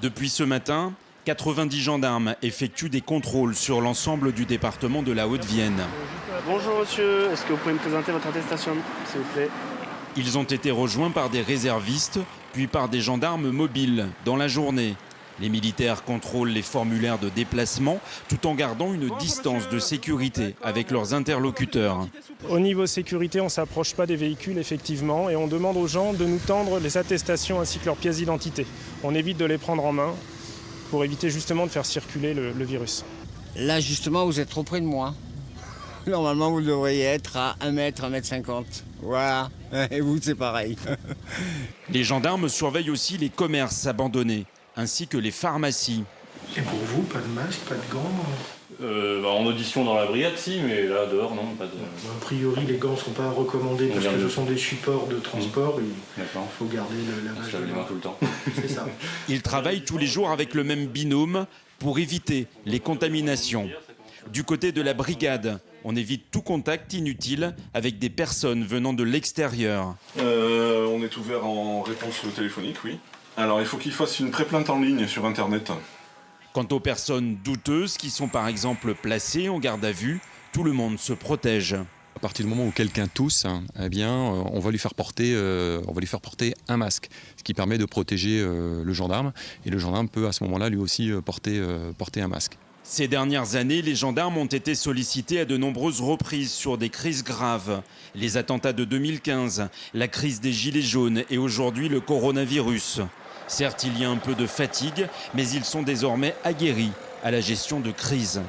Depuis ce matin, 90 gendarmes effectuent des contrôles sur l'ensemble du département de la Haute-Vienne. Bonjour monsieur, est-ce que vous pouvez me présenter votre attestation, s'il vous plaît? Ils ont été rejoints par des réservistes, puis par des gendarmes mobiles dans la journée. Les militaires contrôlent les formulaires de déplacement tout en gardant une distance de sécurité avec leurs interlocuteurs. Au niveau sécurité, on ne s'approche pas des véhicules effectivement et on demande aux gens de nous tendre les attestations ainsi que leurs pièces d'identité. On évite de les prendre en main pour éviter justement de faire circuler le virus. Là justement vous êtes trop près de moi. Normalement vous devriez être à 1 mètre, 1,50 m. Voilà, et vous c'est pareil. Les gendarmes surveillent aussi les commerces abandonnés, ainsi que les pharmacies. Et pour vous, pas de masque, pas de gants? En audition dans la brigade, si, mais là, dehors, non, pas de... A priori, les gants ne sont pas recommandés parce que ce sont des supports de transport. Il faut garder le lavage de les mains tout le temps. C'est ça. Ils travaillent tous les jours avec le même binôme pour éviter les contaminations. Du côté de la brigade, on évite tout contact inutile avec des personnes venant de l'extérieur. On est ouvert en réponse téléphonique, oui. Alors, il faut qu'ils fassent une pré-plainte en ligne sur Internet. Quant aux personnes douteuses qui sont par exemple placées en garde à vue, tout le monde se protège. À partir du moment où quelqu'un tousse, eh bien, on va lui faire porter un masque, ce qui permet de protéger le gendarme. Et le gendarme peut à ce moment-là lui aussi porter un masque. Ces dernières années, les gendarmes ont été sollicités à de nombreuses reprises sur des crises graves. Les attentats de 2015, la crise des gilets jaunes et aujourd'hui le coronavirus. Certes, il y a un peu de fatigue, mais ils sont désormais aguerris à la gestion de crise.